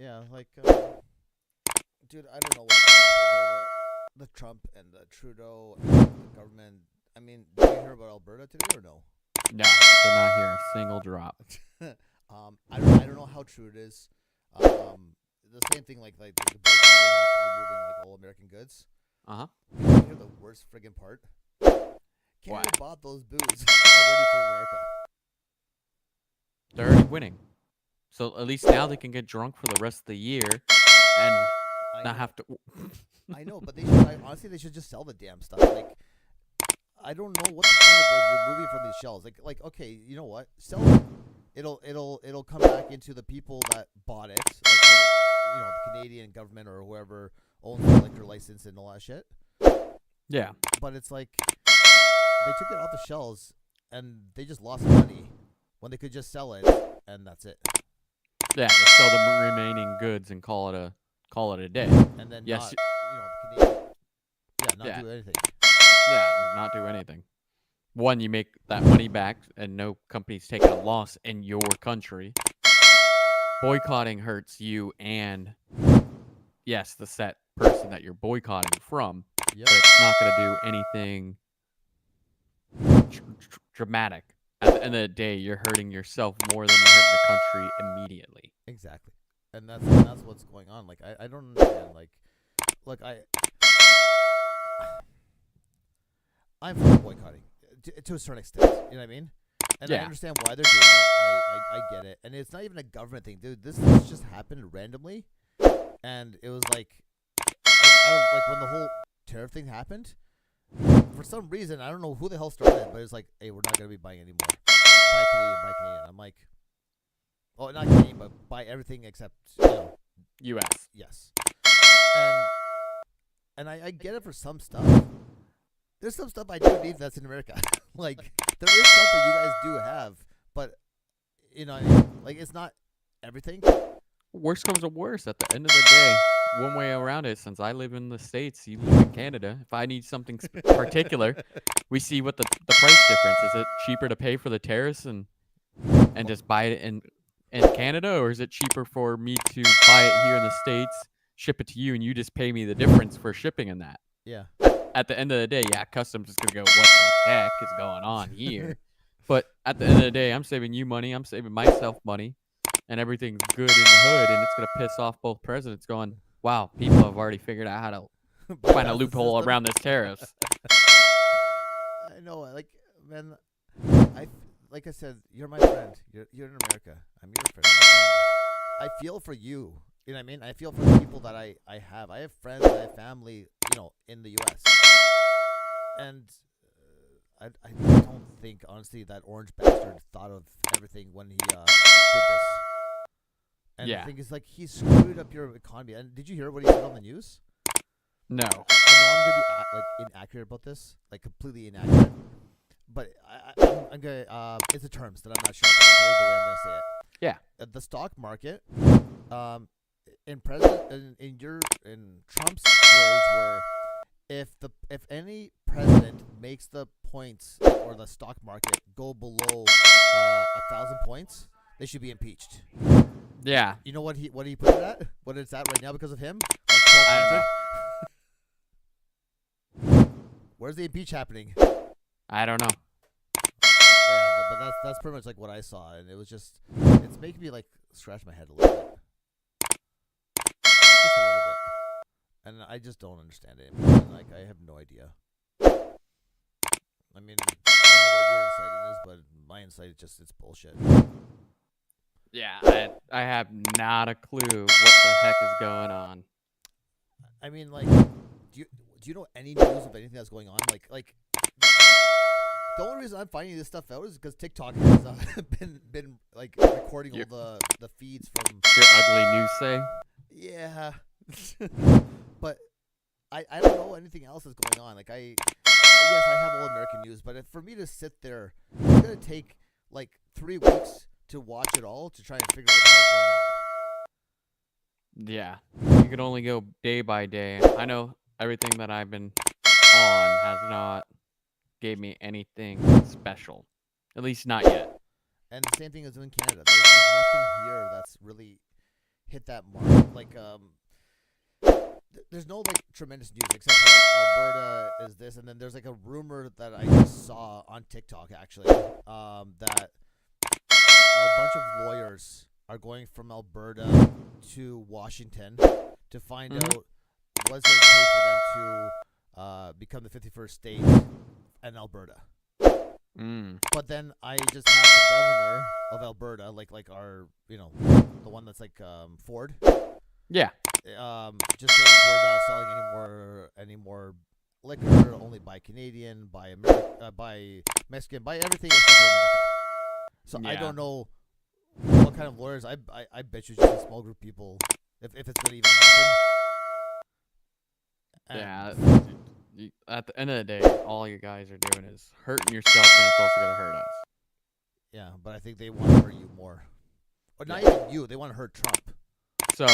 Yeah, like, dude, I don't know what the Trump and the Trudeau and the government. I mean, did you hear about Alberta today or no? No, did not hear a single drop. I don't know how true it is. The same thing like the boycotting, like removing like all American goods. Uh-huh. Did you hear the worst friggin' part? What? Canada bought those booze already for America. They're already winning. So at least now they can get drunk for the rest of the year and I not know, have to... I know, but they should. Honestly, they should just sell the damn stuff. Like, I don't know what the point of like removing it from these shelves. Like, okay, you know what? Sell it. It'll come back into the people that bought it, like the Canadian government or whoever owns the liquor license and all that shit. Yeah. But it's like they took it off the shelves and they just lost money when they could just sell it and that's it. Yeah, just sell the remaining goods and call it a day. And then Yes. the Canadian, not do anything. Yeah, not do anything. One, you make that money back and no company's taking a loss in your country. Boycotting hurts you and, yes, the set person that you're boycotting from, Yep. but it's not going to do anything dramatic. At the end of the day, you're hurting yourself more than you're hurting the country immediately. Exactly. And that's what's going on. Like, I don't understand. Like, look, I'm for boycotting to a certain extent. You know what I mean? And I understand why they're doing it. I get it. And it's not even a government thing, dude. This just happened randomly, and it was like when the whole tariff thing happened. For some reason, I don't know who the hell started it, but it's like, hey, we're not gonna be buying anymore. Buy Canadian. I'm like, oh, not Canadian, but buy everything except U.S. Yes. And I get it for some stuff. There's some stuff I do need that's in America. Like, there is stuff that you guys do have, but, you know what I mean? Like, it's not everything. Worst comes to worst, at the end of the day, one way around it, since I live in the States, you live in Canada, if I need something particular, we see what the price difference. Is it cheaper to pay for the tariffs and just buy it in Canada, or is it cheaper for me to buy it here in the States, ship it to you, and you just pay me the difference for shipping and that? Yeah. At the end of the day, yeah, customs is going to go, what the heck is going on here? But at the end of the day, I'm saving you money, I'm saving myself money, and everything's good in the hood, and it's going to piss off both presidents going, wow, people have already figured out how to find a loophole around this tariffs. I know, like, man, like I said, you're my friend. You're in America. I'm your friend. I feel for you. You know what I mean? I feel for the people that I have. I have friends, I have family, in the U.S. And I don't think, honestly, that orange bastard thought of everything when he did this. And the thing is, like, he screwed up your economy. And did you hear what he said on the news? No. I know I'm gonna be like inaccurate about this, like completely inaccurate. But I'm gonna it's the terms that I'm not sure about, okay, the way I'm gonna say it. Yeah. The stock market, in Trump's words were, if any president makes the points or the stock market go below 1,000 points, they should be impeached. Yeah. You know what he put it at? What it's at right now because of him? Like I don't know. Where's the impeach happening? I don't know. Yeah, but that's pretty much like what I saw, and it's making me like scratch my head a little bit, just a little bit, and I just don't understand it. Like, I have no idea. I mean, I don't know what your insight is, but my insight is it's bullshit. Yeah, I have not a clue what the heck is going on. I mean, like, do you know any news of anything that's going on? Like. The only reason I'm finding this stuff out is because TikTok has been like recording all the feeds from your ugly news say. Yeah, but I don't know anything else that's going on. Like, yes, I have all American news, but for me to sit there, it's gonna take like 3 weeks to watch it all to try and figure out what the hell's going on. Yeah, you can only go day by day. I know everything that I've been on has not gave me anything special, at least not yet. And the same thing is in Canada. There's nothing here that's really hit that mark. Like there's no like tremendous news except for like Alberta is this, and then there's like a rumor that I just saw on TikTok actually, that a bunch of lawyers are going from Alberta to Washington to find out what's going to take for them to become the 51st state in Alberta. But then I just have the governor of Alberta, like our, the one that's like Ford. Yeah. Just saying we're not selling any more liquor. Only buy Canadian, buy buy Mexican, buy everything except for America. So I don't know what kind of lawyers. I bet you just a small group of people, if it's gonna even happen. At the end of the day, all you guys are doing is hurting yourself, and it's also gonna hurt us. Yeah, but I think they want to hurt you more, or not even you. They want to hurt Trump. So,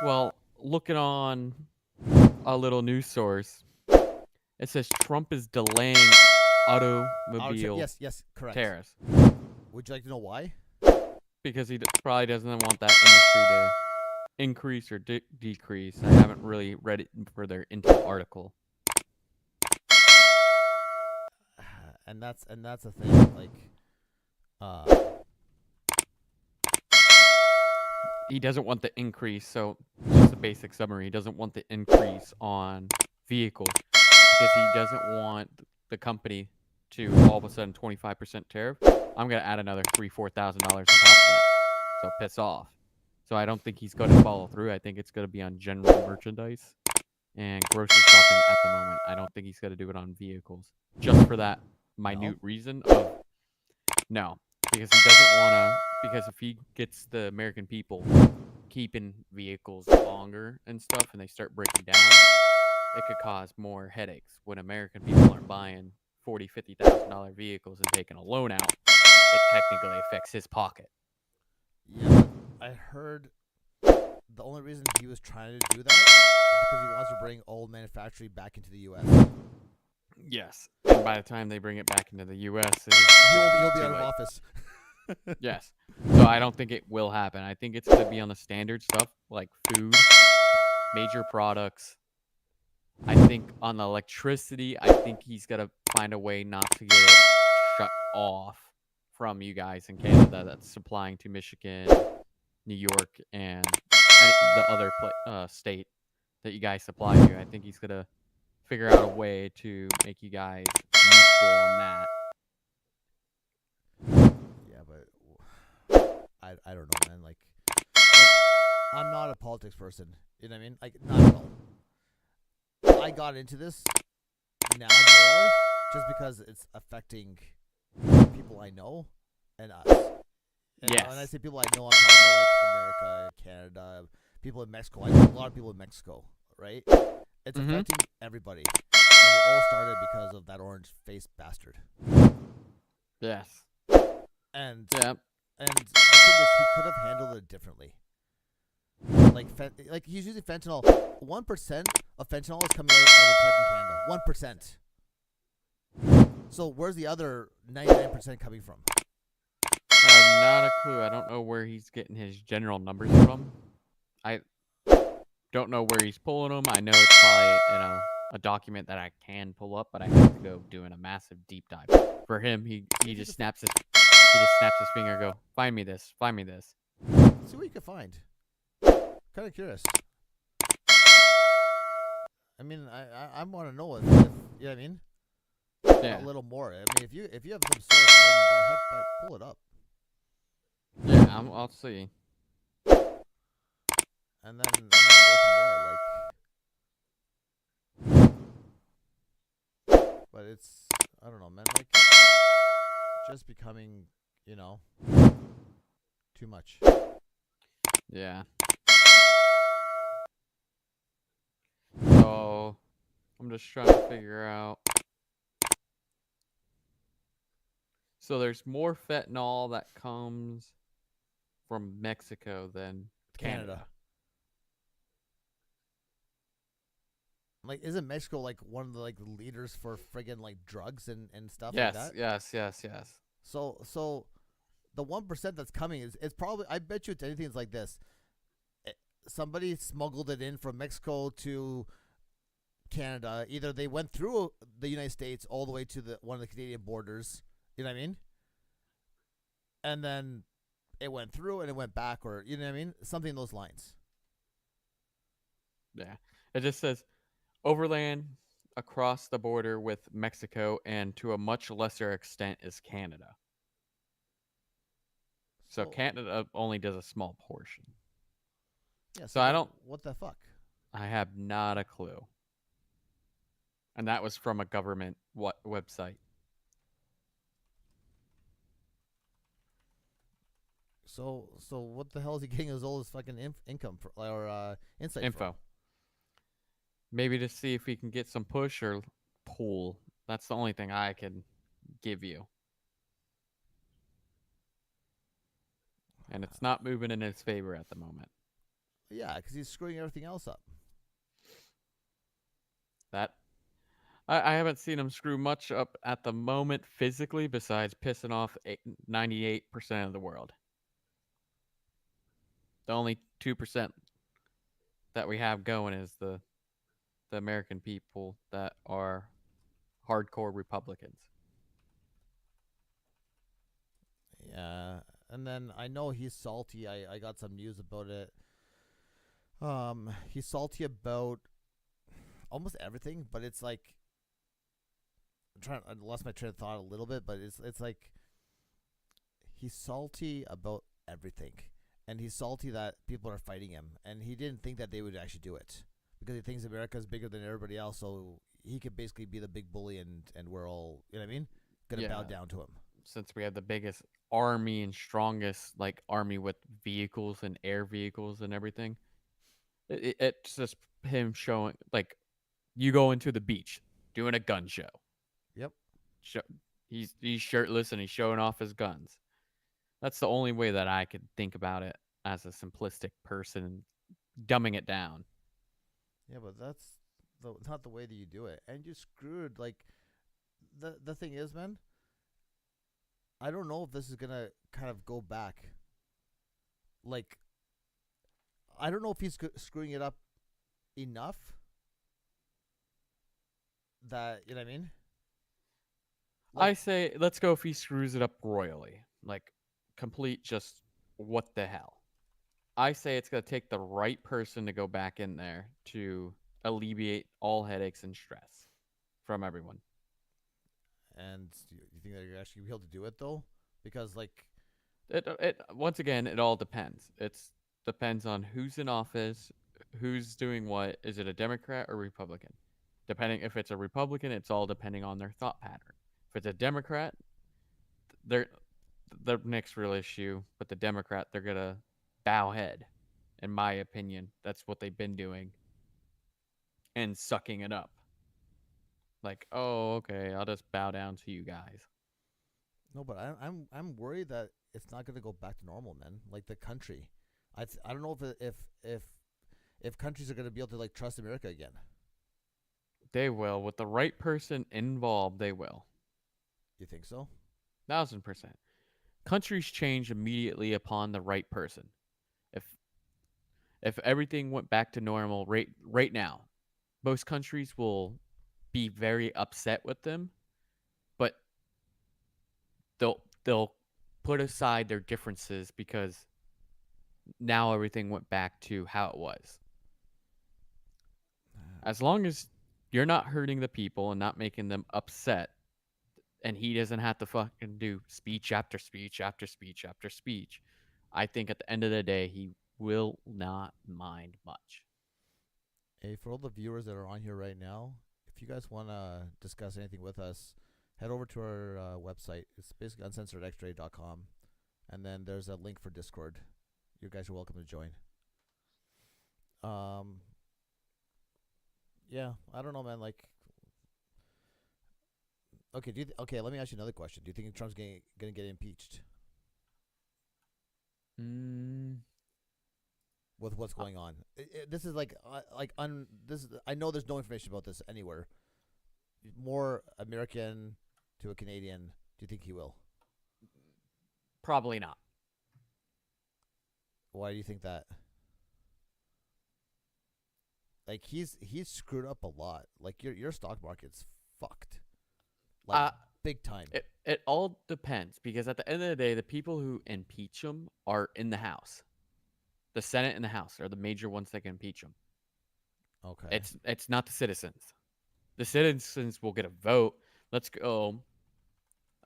well, looking on a little news source, it says Trump is delaying automobile yes, correct. tariffs. Would you like to know why? Because he probably doesn't want that industry to increase or decrease. I haven't really read it further into the article. And that's the thing. Like, he doesn't want the increase. So, just a basic summary: he doesn't want the increase on vehicles because he doesn't want the company to all of a sudden 25% tariff. I'm gonna add another $4,000 on top of that. So piss off. So I don't think he's going to follow through. I think it's going to be on general merchandise and grocery shopping at the moment. I don't think he's going to do it on vehicles. Just for that minute reason of no. Because he doesn't want to, because if he gets the American people keeping vehicles longer and stuff and they start breaking down, it could cause more headaches. When American people aren't buying $40,000, $50,000 vehicles and taking a loan out, it technically affects his pocket. Yeah, I heard the only reason he was trying to do that is because he wants to bring old manufacturing back into the U.S. Yes, and by the time they bring it back into the U.S., he'll be out of office. Yes, so I don't think it will happen. I think it's going to be on the standard stuff like food, major products. I think on the electricity, I think he's going to find a way not to get it shut off from you guys in Canada that's supplying to Michigan, New York, and the other state that you guys supply to. I think he's going to figure out a way to make you guys neutral on that. Yeah, but I don't know, man. Like, I'm not a politics person. You know what I mean? Like, not at all. I got into this now more just because it's affecting people I know and us. And when I say people I know, I'm talking about like America, Canada, people in Mexico. I know a lot of people in Mexico, right? It's affecting everybody. And it all started because of that orange-faced bastard. Yes. And the thing is, he could have handled it differently. Like he's using fentanyl. 1% of fentanyl is coming out of fucking Canada. 1%. So where's the other 99% coming from? I have not a clue. I don't know where he's getting his general numbers from. I don't know where he's pulling them. I know it's probably in a document that I can pull up, but I have to go doing a massive deep dive. For him, he just snaps his finger and go, find me this. See what you can find. Kind of curious. I mean, I want to know if you know what I mean. Yeah. A little more. I mean, if you have some source, then pull it up. Yeah, I'll see. And then go from there. Like, but it's I don't know, man. Like, just becoming, too much. Yeah. So I'm just trying to figure out. So there's more fentanyl that comes from Mexico than Canada. Like, isn't Mexico like one of the like leaders for friggin' like drugs and stuff like that? Yes. So the 1% that's coming is probably, I bet you it's anything that's like this. somebody smuggled it in from Mexico to Canada. Either they went through the United States all the way to the one of the Canadian borders. You know what I mean? And then it went through and it went back, or you know what I mean? Something in those lines. Yeah. It just says overland across the border with Mexico and to a much lesser extent is Canada. So So Canada only does a small portion. yeah. So So I then don't what the fuck? I have not a clue. And that was from a government website. So what the hell is he getting his all his fucking income for, or insight from? Info. Maybe to see if he can get some push or pull. That's the only thing I can give you. And it's not moving in his favor at the moment. Yeah, because he's screwing everything else up. That I haven't seen him screw much up at the moment physically, besides pissing off 98% of the world. The only 2% that we have going is the American people that are hardcore Republicans. Yeah, and then I know he's salty. I got some news about it. He's salty about almost everything, but it's like I lost my train of thought a little bit, but it's like he's salty about everything, and he's salty that people are fighting him, and he didn't think that they would actually do it because he thinks America is bigger than everybody else, so he could basically be the big bully, and we're all, you know what I mean, gonna bow down to him. Since we have the biggest army and strongest like army with vehicles and air vehicles and everything, it's just him showing like you go into the beach doing a gun show. Yep. He's shirtless and he's showing off his guns. That's the only way that I could think about it as a simplistic person, dumbing it down. Yeah, but that's not the way that you do it, and you screwed. Like the thing is, man, I don't know if this is gonna kind of go back. Like, I don't know if he's screwing it up enough that, you know what I mean. Like, I say let's go if he screws it up royally, like complete just what the hell. I say it's going to take the right person to go back in there to alleviate all headaches and stress from everyone. and you think that you're actually gonna be able to do it though? Because like, It once again, it all depends. It's depends on who's in office, who's doing what. Is it a Democrat or Republican? Depending if it's a Republican, it's all depending on their thought pattern. If it's a Democrat, they're the next real issue. But the Democrat, they're gonna bow head. In my opinion, that's what they've been doing and sucking it up. Like, oh, okay, I'll just bow down to you guys. no, but I'm worried that it's not gonna go back to normal, man. Like the country, I don't know if countries are gonna be able to like trust America again. They will. With the right person involved, they will. You think so? 1000%. Countries change immediately upon the right person. If if everything went back to normal right now, most countries will be very upset with them, but they'll put aside their differences because now everything went back to how it was. As long as you're not hurting the people and not making them upset, and he doesn't have to fucking do speech after speech after speech after speech, I think at the end of the day, he will not mind much. Hey, for all the viewers that are on here right now, if you guys want to discuss anything with us, head over to our website. It's basically uncensoredxray.com. And then there's a link for Discord. You guys are welcome to join. Um, yeah, I don't know, man. Like, okay, okay. Let me ask you another question. Do you think Trump's gonna get impeached Mm, with what's going on? This is this. I know there's no information about this anywhere. More American to a Canadian. Do you think he will? probably not. Why do you think that? Like he's screwed up a lot. Like your stock market's fucked. Like Uh, big time. it all depends because at the end of the day, the people who impeach him are in the House. The Senate and the House are the major ones that can impeach him. Okay. It's not the citizens. The citizens will get a vote. Let's go.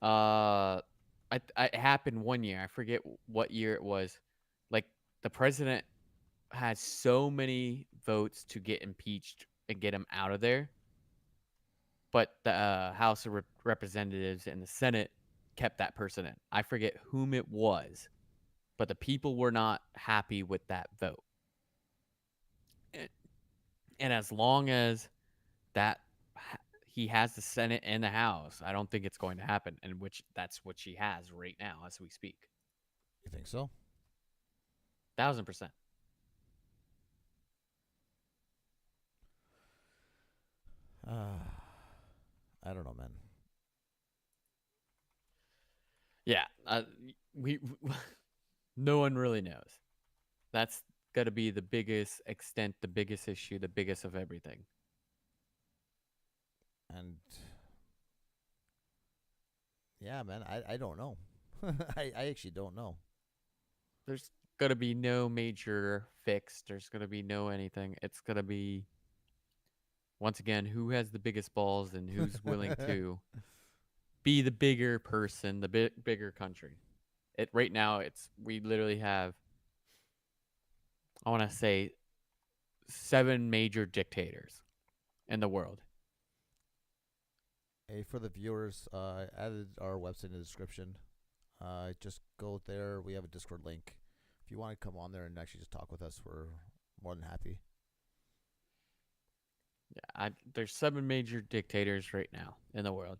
It happened one year. I forget what year it was. Like the president had so many votes to get impeached and get him out of there, but the House of Representatives and the Senate kept that person in. I forget whom it was, but the people were not happy with that vote. And as long as that he has the Senate and the House, I don't think it's going to happen. And which that's what she has right now as we speak. You think so? 1000%. I don't know, man. Yeah, we no one really knows. That's got to be the biggest extent, the biggest issue, the biggest of everything. And yeah, man, I don't know. I actually don't know. There's going to be no major fix. There's going to be no anything. It's going to be, once again, who has the biggest balls and who's willing to be the bigger person, the bigger country. Right now, we literally have, I want to say, 7 major dictators in the world. Hey, for the viewers, I added our website in the description. Just go there. We have a Discord link. If you want to come on there and actually just talk with us, we're more than happy. Yeah, there's 7 major dictators right now in the world.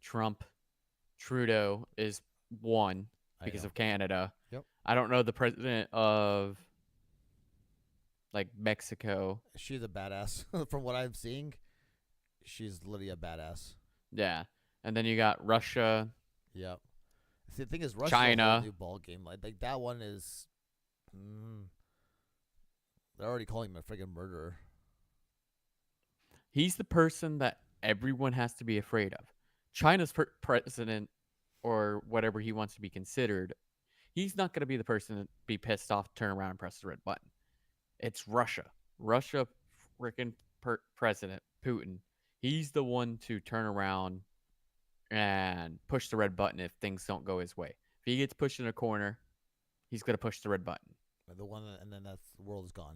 Trump, Trudeau is one because of Canada. Yep. I don't know the president of like Mexico. She's a badass. From what I'm seeing, she's literally a badass. Yeah, and then you got Russia. Yep. See, the thing is, Russia's China. a whole new ball game. Like that one is. They're already calling him a friggin' murderer. He's the person that everyone has to be afraid of. China's president, or whatever he wants to be considered, he's not going to be the person to be pissed off, turn around, and press the red button. It's Russia. Russia freaking president, Putin. He's the one to turn around and push the red button if things don't go his way. If he gets pushed in a corner, he's going to push the red button. The one, and then the world is gone.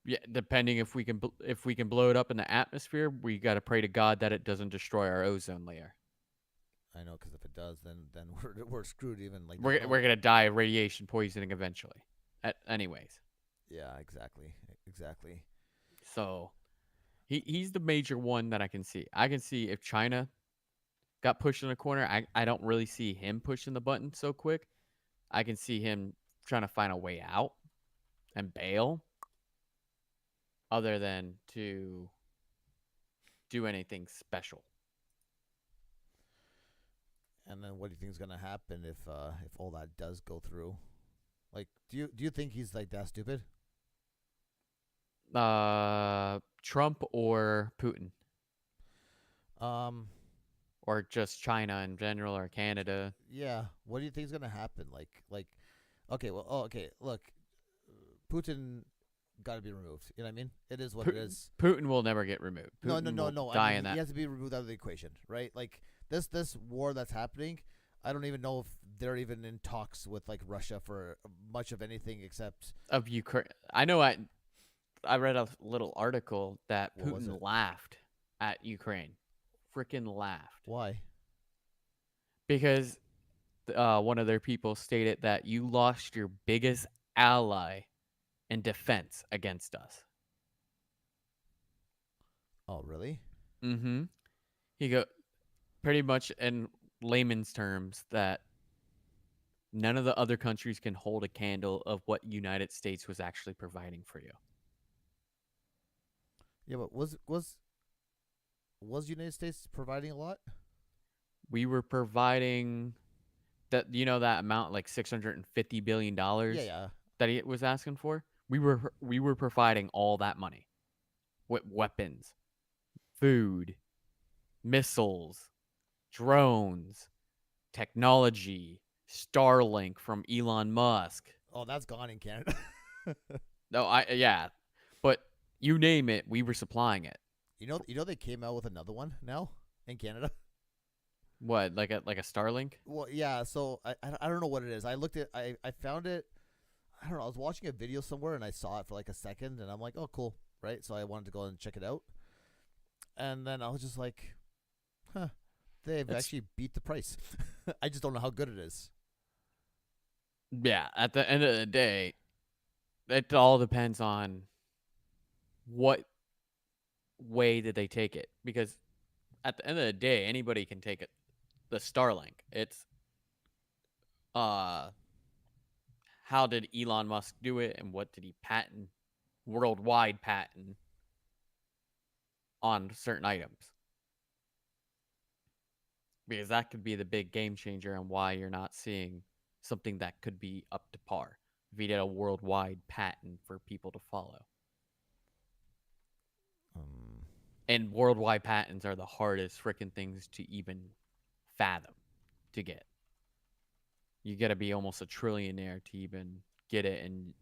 Yeah, depending if we can blow it up in the atmosphere, we got to pray to God that it doesn't destroy our ozone layer. I know, because if it does, then we're screwed. Even like we're gonna die of radiation poisoning eventually. Anyways. Yeah, exactly. So, he's the major one that I can see. I can see if China got pushed in a corner. I don't really see him pushing the button so quick. I can see him trying to find a way out and bail, other than to do anything special. And then, what do you think is gonna happen if all that does go through? Like, do you think he's like that stupid? Trump or Putin? Or just China in general, or Canada? Yeah. What do you think is gonna happen? Okay, well, okay. Look, Putin got to be removed. You know what I mean? It is what it is. Putin will never get removed. Putin No. Die I mean, in that. he has to be removed out of the equation, right? Like this war that's happening. I don't even know if they're even in talks with like Russia for much of anything except of Ukraine. I know. I read a little article that Putin laughed at Ukraine. Freaking laughed. Why? Because one of their people stated that you lost your biggest ally in defense against us. Oh, really? Mm-hmm. He go pretty much in layman's terms that none of the other countries can hold a candle of what United States was actually providing for you. Yeah, but was United States providing a lot? We were providing that that amount, like $650 billion. Yeah. That he was asking for. We were providing all that money. with weapons, food, missiles, drones, technology, Starlink from Elon Musk. Oh, that's gone in Canada. No, yeah, but you name it, we were supplying it. They came out with another one now in Canada. What, like a Starlink? Well, yeah. So I don't know what it is. I found it. I don't know. I was watching a video somewhere and I saw it for like a second and I'm like, oh, cool, right? So I wanted to go and check it out. And then I was just like, huh, they've It's actually beat the price. I just don't know how good it is. Yeah. At the end of the day, it all depends on what way did they take it, because at the end of the day, anybody can take it. The Starlink. It's uh, how did Elon Musk do it, and what did he patent, worldwide patent on certain items? Because that could be the big game changer on why you're not seeing something that could be up to par if you did a worldwide patent for people to follow. Um, And worldwide patents are the hardest freaking things to even fathom to get. You got to be almost a trillionaire to even get it, and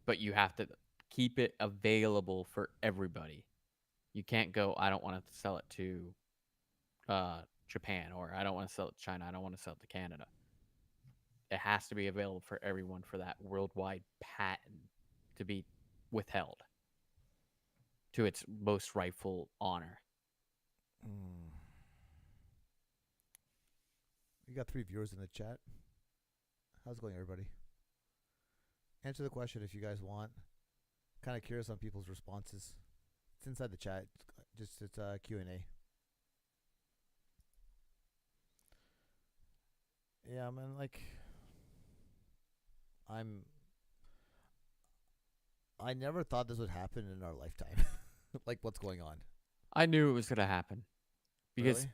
but you have to keep it available for everybody. You can't go, I don't want to sell it to Japan, or I don't want to sell it to China, I don't want to sell it to Canada. It has to be available for everyone for that worldwide patent to be withheld to its most rightful honor. mm. We got 3 viewers in the chat. How's it going, everybody? Answer the question if you guys want. Kind of curious on people's responses. It's inside the chat. It's Q&A. Yeah, man. Like, I never thought this would happen in our lifetime. Like, what's going on? I knew it was going to happen because, Really?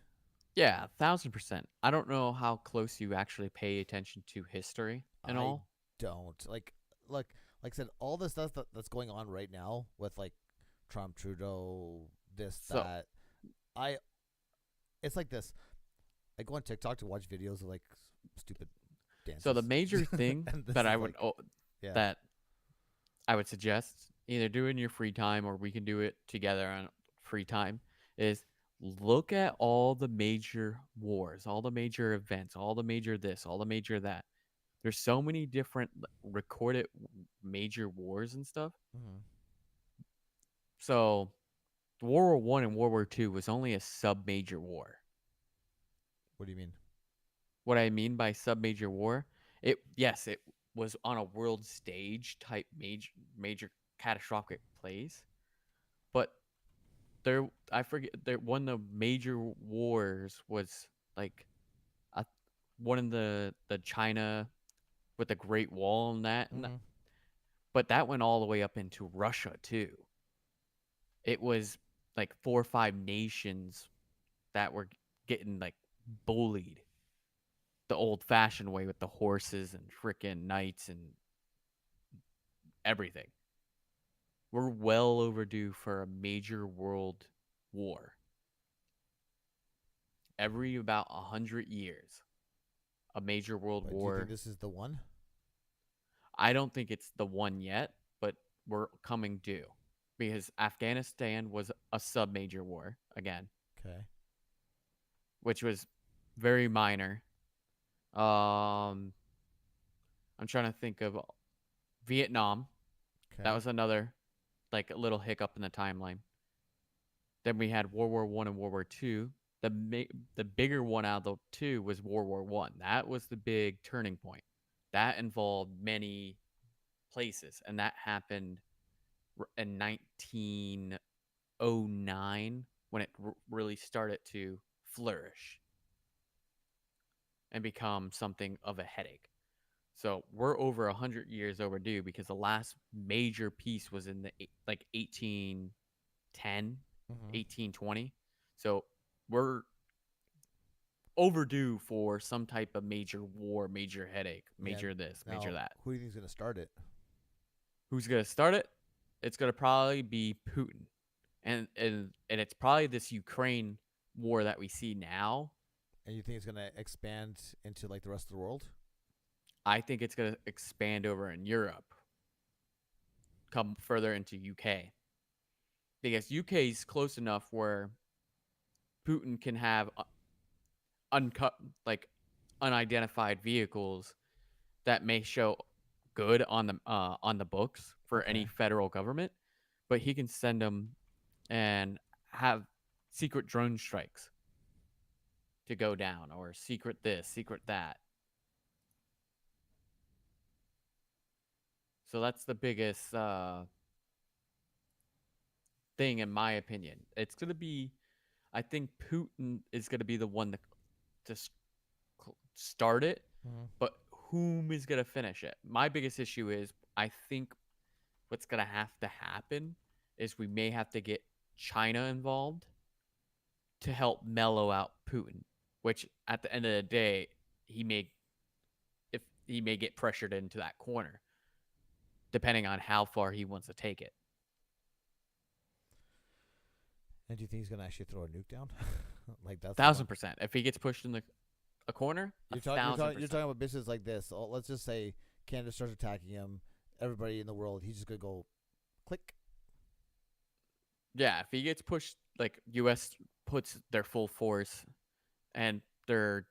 yeah, 1,000%. I don't know how close you actually pay attention to history and I all. don't. Like I said, all the stuff that's going on right now with like Trump, Trudeau, this, So, that. I It's like this. I go on TikTok to watch videos of like stupid so the dances. major thing And this that is like, yeah. that I would suggest either do in your free time, or we can do it together on free time, is look at all the major wars, all the major events, all the major this, all the major that. There's so many different recorded major wars and stuff. Hmm. So World War I and World War II was only a sub major war. What do you mean? What I mean by sub major war, it was on a world stage type major catastrophic place, but there I forget there one of the major wars was like a, one in the China with the Great Wall and that, Hmm. but that went all the way up into Russia too. It was like 4 or 5 nations that were getting like bullied the old fashioned way with the horses and freaking knights and everything. We're well overdue for a major world war. Every about 100 years, a major world But do you think war. this is the one? I don't think it's the one yet, but we're coming due because Afghanistan was a sub major war again, Okay. which was very minor. Um, I'm trying to think of Vietnam. That Okay. was another like a little hiccup in the timeline. Then we had World War I and World War II. The bigger one out of the two was World War One. That was the big turning point. That involved many places, and that happened in 1909 when it really started to flourish and become something of a headache. So we're over 100 years overdue because the last major piece was in the like 1810, Hmm. 1820. So we're overdue for some type of major war, major headache, Yeah. major this, major Now, that. who do you think is gonna start it? Who's gonna start it? it's gonna probably be Putin, and it's probably this Ukraine war that we see now. And you think it's gonna expand into like the rest of the world? I think it's gonna expand over in Europe, come further into UK, because UK is close enough where Putin can have uncut like unidentified vehicles that may show good on the books for any Okay. federal government, but he can send them and have secret drone strikes to go down, or secret this, secret that. So that's the biggest thing, in my opinion. It's gonna be, I think Putin is gonna be the one to start it, Mm-hmm. but whom is gonna finish it? My biggest issue is I think what's gonna have to happen is we may have to get China involved to help mellow out Putin, which at the end of the day, he may if he may get pressured into that corner, depending on how far he wants to take it. And do you think he's gonna actually throw a nuke down? Like that's the one. 1,000%. If he gets pushed in a corner, You're a talking. You're, thousand talking. You're percent. talking about business like this. Oh, let's just say Canada starts attacking him. Everybody in the world, he's just gonna go, click. Yeah, if he gets pushed, like U.S. puts their full force and their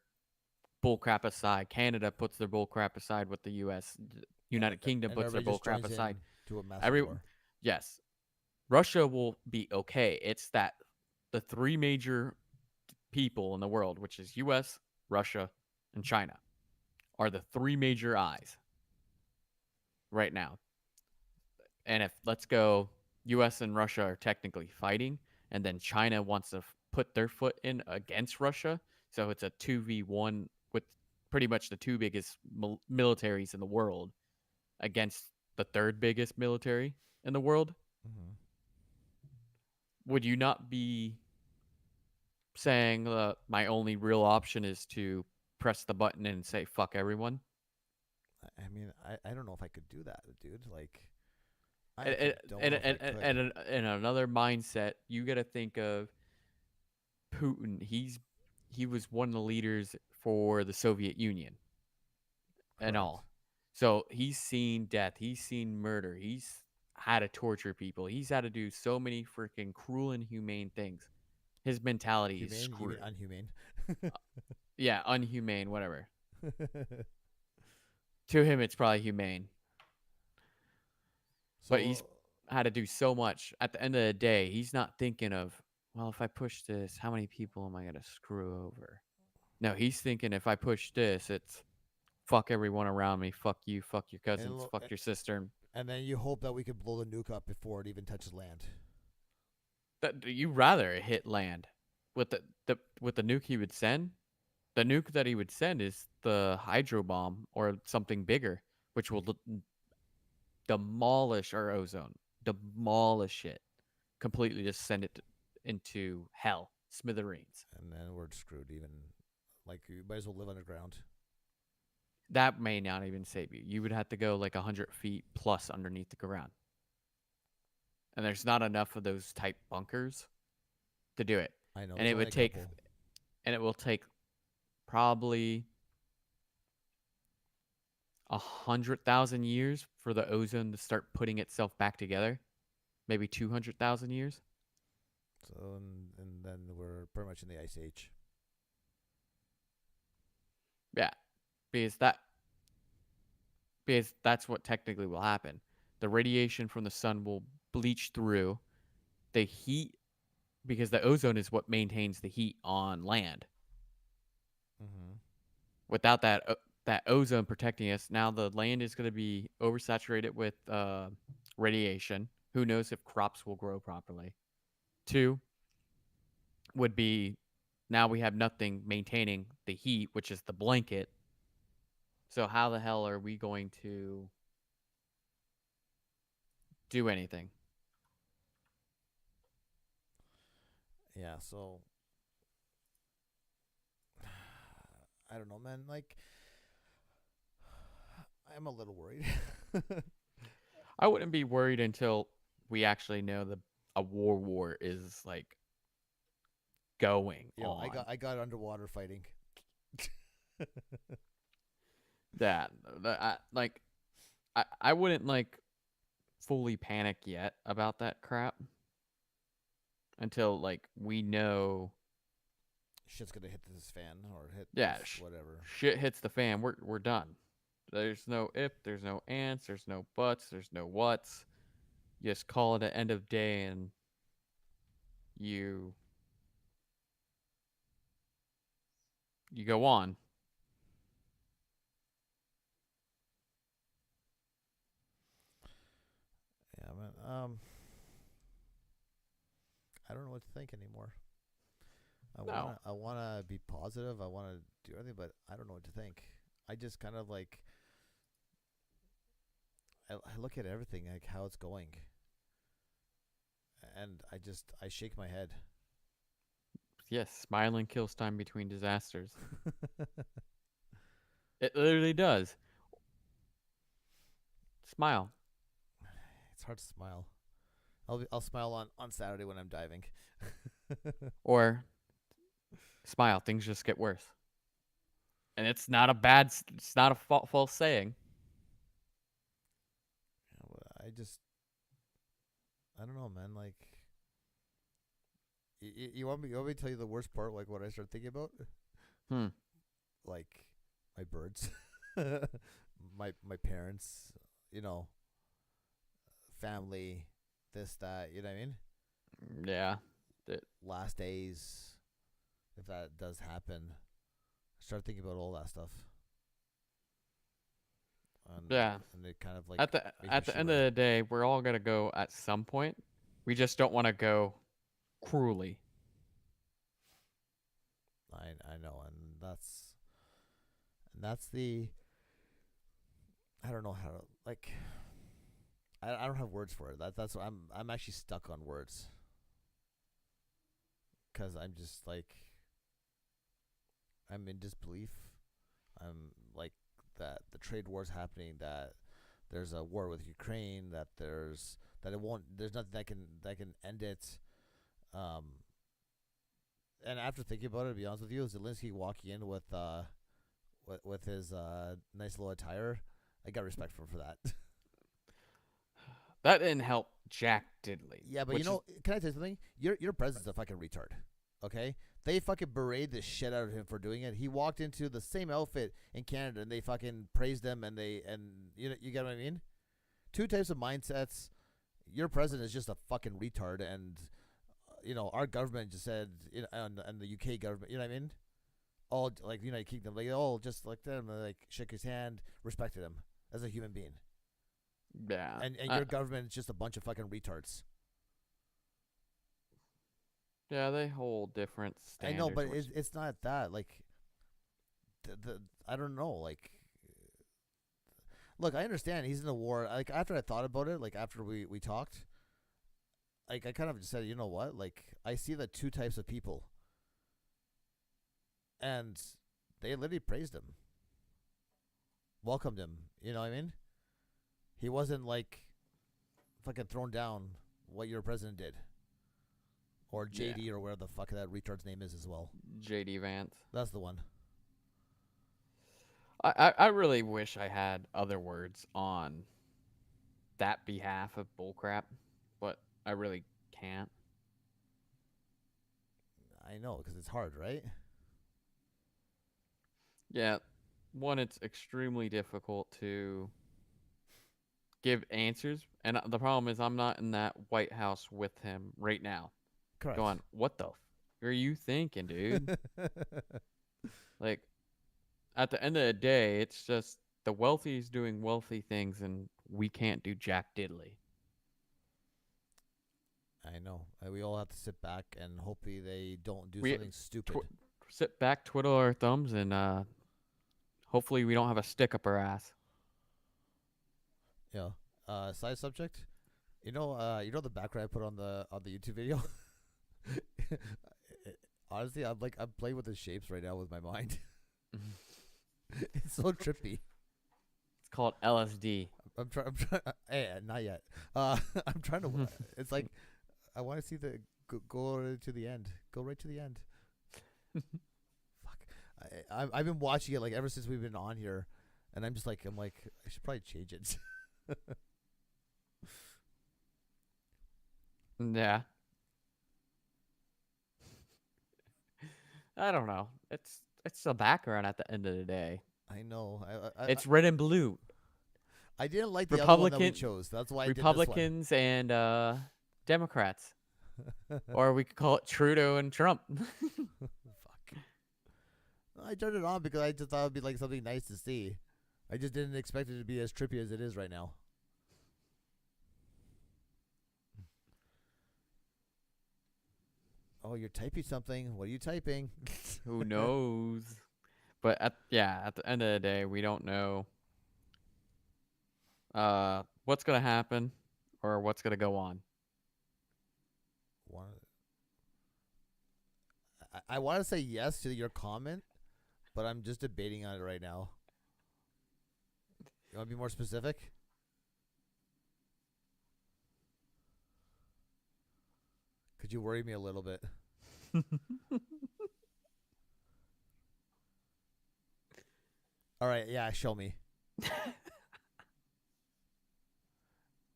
bullcrap aside, Canada puts their bullcrap aside with the U.S. And United Kingdom and puts their everybody just bullcrap joins aside. in to a massive Every war. yes, Russia will be okay. It's that the three major people in the world, which is U.S., Russia, and China, are the three major eyes right now. And if let's go, U.S. and Russia are technically fighting, and then China wants to put their foot in against Russia, so it's a 2v1 with pretty much the two biggest militaries in the world against the third biggest military in the world. Mm-hmm. Would you not be saying my only real option is to press the button and say fuck everyone? I mean, I don't know if I could do that, dude. Like, I And actually don't know if I could. in another mindset, you got to think of Putin. He was one of the leaders for the Soviet Union and Correct. all. So he's seen death. He's seen murder. He's had to torture people. He's had to do so many freaking cruel and inhumane things. His mentality is Humane? You mean screwed. unhumane? Yeah, unhumane, whatever. To him, it's probably humane, but he's So, had to do so much. At the end of the day, he's not thinking of, well, if I push this, how many people am I going to screw over? No, he's thinking if I push this, it's fuck everyone around me, fuck you, fuck your and cousins, fuck your sister. and then you hope that we could blow the nuke up before it even touches land. That you rather it hit land with the nuke he would send. The nuke that he would send is the hydro bomb or something bigger, which will demolish our ozone, demolish it completely, just send it into hell, smithereens. And then we're screwed. Even like you might as well live underground. That may not even save you. You would have to go like 100 feet plus underneath the ground, and there's not enough of those type bunkers to do it. I know. And There's it only would a take, couple. and it will take probably 100,000 years for the ozone to start putting itself back together. Maybe 200,000 years. So and then we're pretty much in the ice age. Yeah, because that's what technically will happen. The radiation from the sun will bleach through the heat, because the ozone is what maintains the heat on land. Mm-hmm. Without that ozone protecting us, now the land is going to be oversaturated with radiation. Who knows if crops will grow properly? Two would be, now we have nothing maintaining the heat, which is the blanket. So how the hell are we going to do anything? Yeah. So I don't know, man. Like I'm a little worried. I wouldn't be worried until we actually know a war is like going Yo, on. I got underwater fighting. That I wouldn't like fully panic yet about that crap until like we know. Shit's gonna hit this fan or hit Yeah, this whatever. shit hits the fan. We're done. There's no if, there's no ands, there's no buts, there's no whats. You just call it an end of day, and you you go on. Yeah, man. I don't know what to think anymore. No. I wanna be positive. I wanna do everything, but I don't know what to think. I just kind of like I look at everything like how it's going, and I shake my head. Yes, smiling kills time between disasters. It literally does. Smile. It's hard to smile. I'll smile on Saturday when I'm diving. Or smile. Things just get worse. And it's not it's not a false saying. I don't know, man. Like, you want me to tell you the worst part? Like what I start thinking about? Hmm. Like my birds, my parents, you know, family, this that. You know what I mean? Yeah. Last days, if that does happen, I start thinking about all that stuff. Yeah. And it kind of like At the end of the day, we're all gonna go at some point. We just don't want to go cruelly. I know, and that's the I don't know how to like I don't have words for it. That's what I'm actually stuck on words because I'm just like I'm in disbelief. I'm like that the trade war's happening. That there's a war with Ukraine. That it won't. There's nothing that can end it. Um, and after thinking about it, to be honest with you, Zelensky walking in with his nice little attire, I got respect for that. That didn't help Jack Diddley. Yeah, but can I tell you something? Your president's a fucking retard. Okay, they fucking berated the shit out of him for doing it. He walked into the same outfit in Canada, and they fucking praised him, and you get what I mean? Two types of mindsets. Your president is just a fucking retard, and our government just said, and the UK government, you know what I mean? All like the United Kingdom, like all just like them, like shook his hand, respected him as a human being. Yeah. And your government is just a bunch of fucking retards. Yeah, they hold different standards. I know, but it's not that. Like, the I don't know. Like, look, I understand he's in a war. Like, after I thought about it, like after we talked, like I kind of just said, you know what? Like, I see the two types of people, and they literally praised him, welcomed him. You know what I mean? He wasn't like fucking thrown down what your president did. Or JD or whatever the fuck that retard's name is as well. JD Vance. That's the one. I really wish I had other words on that behalf of bullcrap, but I really can't. I know, because it's hard, right? Yeah. One, it's extremely difficult to give answers. And the problem is I'm not in that White House with him right now. Correct. Going, what the are you thinking, dude? Like, at the end of the day, it's just the wealthy's doing wealthy things, and we can't do jack diddly. I know. We all have to sit back and hopefully they don't do something stupid. Sit back, twiddle our thumbs, and hopefully we don't have a stick up our ass. Yeah. Side subject. You know the background I put on the YouTube video. Honestly, I'm playing with the shapes right now with my mind. It's so trippy. It's called LSD. I'm trying. Not yet. I'm trying to. It's like I want to see the go to the end. Go right to the end. Fuck. I've been watching it like ever since we've been on here, and I'm like I should probably change it. Yeah. I don't know. It's the background at the end of the day. I know. It's red and blue. I didn't like the other one that we Republican chose. That's why I Republicans and Democrats. did this one. Or we could call it Trudeau and Trump. Fuck. I turned it on because I just thought it'd be like something nice to see. I just didn't expect it to be as trippy as it is right now. Oh, you're typing something. What are you typing? Who knows? But at the end of the day, we don't know what's gonna happen or what's gonna go on. I want to say yes to your comment, but I'm just debating on it right now. You want to be more specific? Could you worry me a little bit? All right, yeah, show me.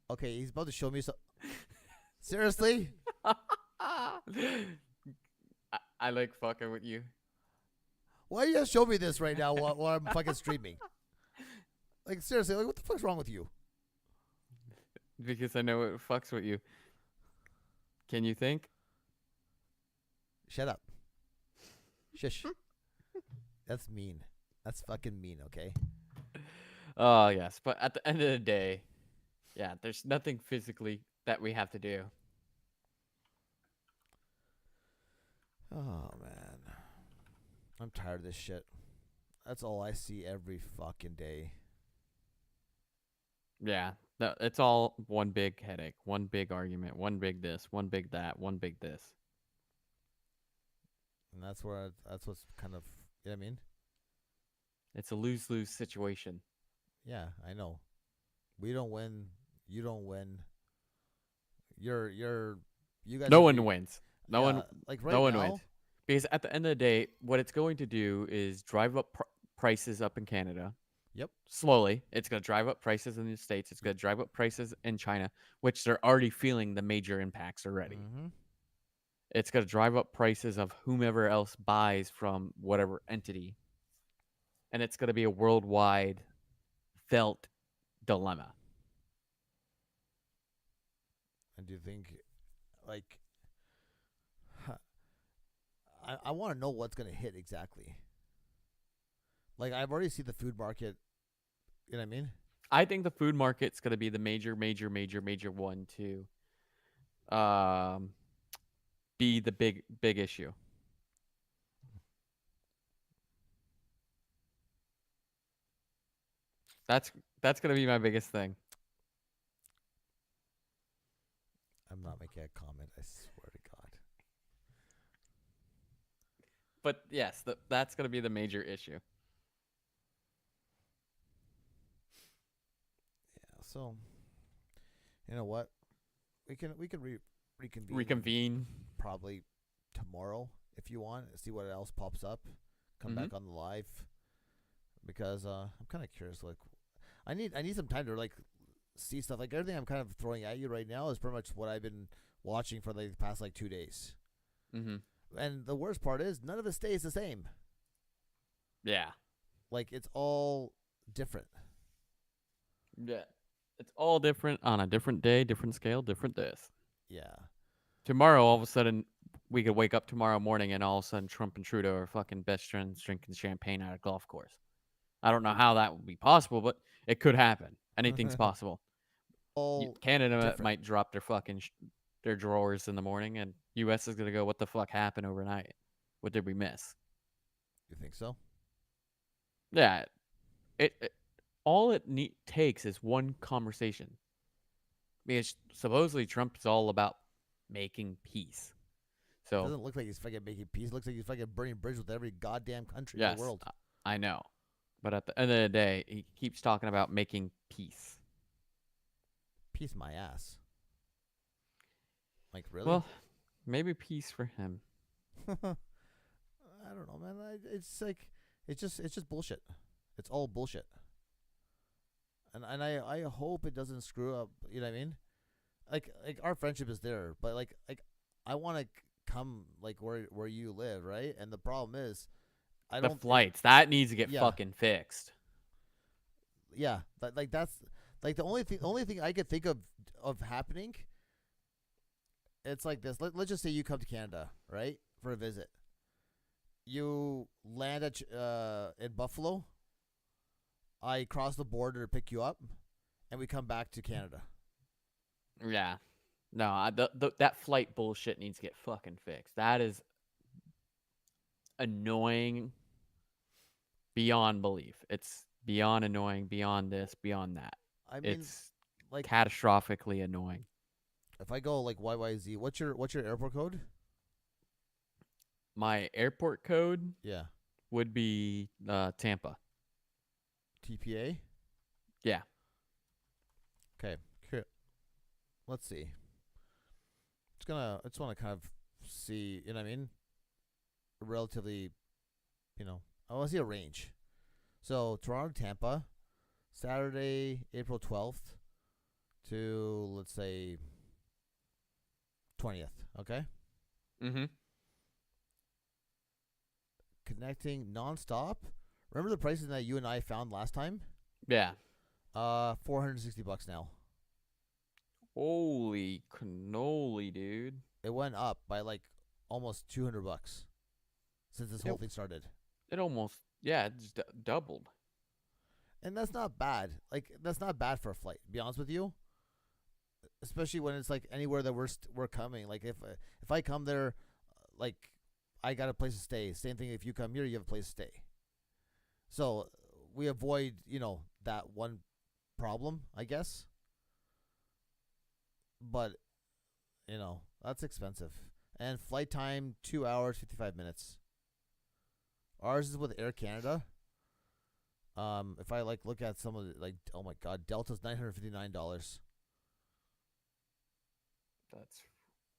Okay, he's about to show me Seriously? I like fucking with you. Why do you show me this right now while I'm fucking streaming? Like, seriously, like, what the fuck's wrong with you? Because I know it fucks with you. Can you think? Shut up. Shush. That's mean. That's fucking mean, okay? Oh, yes. But at the end of the day, yeah, there's nothing physically that we have to do. Oh, man. I'm tired of this shit. That's all I see every fucking day. Yeah, no, it's all one big headache, one big argument, one big this, one big that, one big this. And that's what's kind of, you know what I mean? It's a lose-lose situation. Yeah, I know. We don't win. You don't win. You guys. No one wins. No one. Like right no one now. wins. Because at the end of the day, what it's going to do is drive up prices up in Canada. Yep. Slowly. It's going to drive up prices in the States. It's going to drive up prices in China, which they're already feeling the major impacts already. Mm-hmm. It's going to drive up prices of whomever else buys from whatever entity. And it's going to be a worldwide felt dilemma. And do you think, like, I want to know what's going to hit exactly. Like, I've already seen the food market. You know what I mean? I think the food market's going to be the major one to be the big issue. That's going to be my biggest thing. I'm not making a comment. I swear to God. But yes, that's going to be the major issue. Yeah. So, you know what? We can reconvene. Reconvene probably tomorrow if you want. See what else pops up. Come back on the live because I'm kind of curious. Like, I need some time to like see stuff. Like everything I'm kind of throwing at you right now is pretty much what I've been watching for like the past like 2 days. Mm-hmm. And the worst part is none of it stays the same. Yeah. Like it's all different. Yeah. It's all different on a different day, different scale, different this. Yeah. Tomorrow, all of a sudden, we could wake up tomorrow morning and all of a sudden Trump and Trudeau are fucking best friends drinking champagne at a golf course. I don't know how that would be possible, but it could happen. Anything's possible. Canada different. might drop their fucking their drawers in the morning, and U.S. is gonna go, "What the fuck happened overnight? What did we miss?" You think so? Yeah, it all it takes is one conversation. Because supposedly Trump is all about making peace. So Doesn't look like he's fucking making peace. Looks like he's fucking burning bridges with every goddamn country yes, in the world. I know. But at the end of the day, he keeps talking about making peace. Peace my ass. Like really? Well, maybe peace for him. I don't know, man. It's like it's just bullshit. It's all bullshit. And I hope it doesn't screw up. You know what I mean? Like our friendship is there, but like I want to come like where you live, right? And the problem is, I The don't. flights, that needs to get Yeah. fucking fixed. Yeah, that's like the only thing I could think of happening. It's like this. Let's just say you come to Canada, right, for a visit. You land at in Buffalo. I cross the border to pick you up, and we come back to Canada. Yeah. No, that flight bullshit needs to get fucking fixed. That is annoying beyond belief. It's beyond annoying, beyond this, beyond that. I mean, It's like catastrophically annoying. if I go like YYZ, what's your airport code? My airport code Yeah, would be Tampa. TPA. Yeah. Okay, cool. Let's see. I just want to kind of see. You know what I mean? Relatively, I want to see a range. So Toronto, Tampa, Saturday, April 12th to let's say 20th. Okay, Mm-hmm. connecting nonstop. Remember the prices that you and I found last time? Yeah. $460 now. Holy cannoli, dude. It went up by like almost $200 since this whole thing started. It almost, yeah, it's doubled. And that's not bad. Like that's not bad for a flight. To be honest with you, especially when it's like anywhere that we're coming. Like if I come there, like I got a place to stay. Same thing if you come here, you have a place to stay. So we avoid that one problem, I guess. But that's expensive. And flight time 2 hours 55 minutes. Ours is with Air Canada. If I look at some of the oh my god, Delta's $959. That's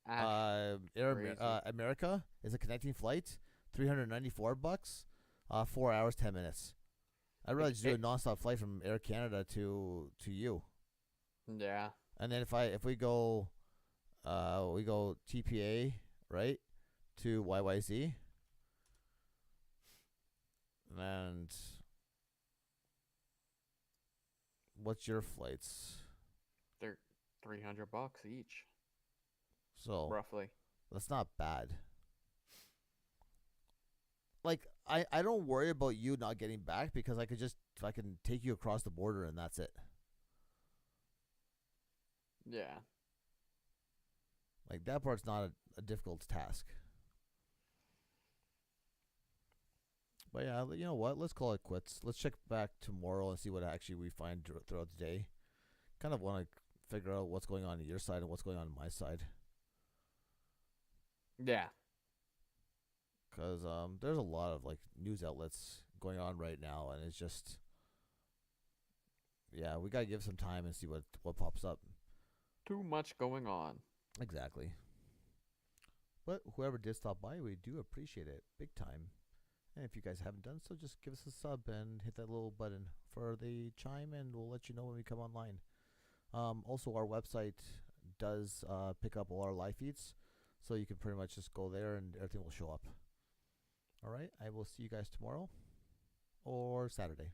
crazy. America is a connecting flight, $394. 4 hours 10 minutes. I'd rather just do a nonstop flight from Air Canada to you. Yeah. And then if we go TPA right to YYZ, and what's your flights? They're $300 each, So roughly. that's not bad. Like I don't worry about you not getting back because I can take you across the border and that's it. Yeah. Like that part's not a difficult task. But yeah, you know what? Let's call it quits. Let's check back tomorrow and see what actually we find throughout the day. Kind of want to figure out what's going on your side and what's going on my side. Yeah. Because there's a lot of news outlets going on right now, and it's just we gotta give some time and see what pops up. Too much going on. Exactly. But whoever did stop by, we do appreciate it big time. And if you guys haven't done so, just give us a sub and hit that little button for the chime, and we'll let you know when we come online. Also, our website does pick up all our live feeds, so you can pretty much just go there and everything will show up. All right, I will see you guys tomorrow or Saturday.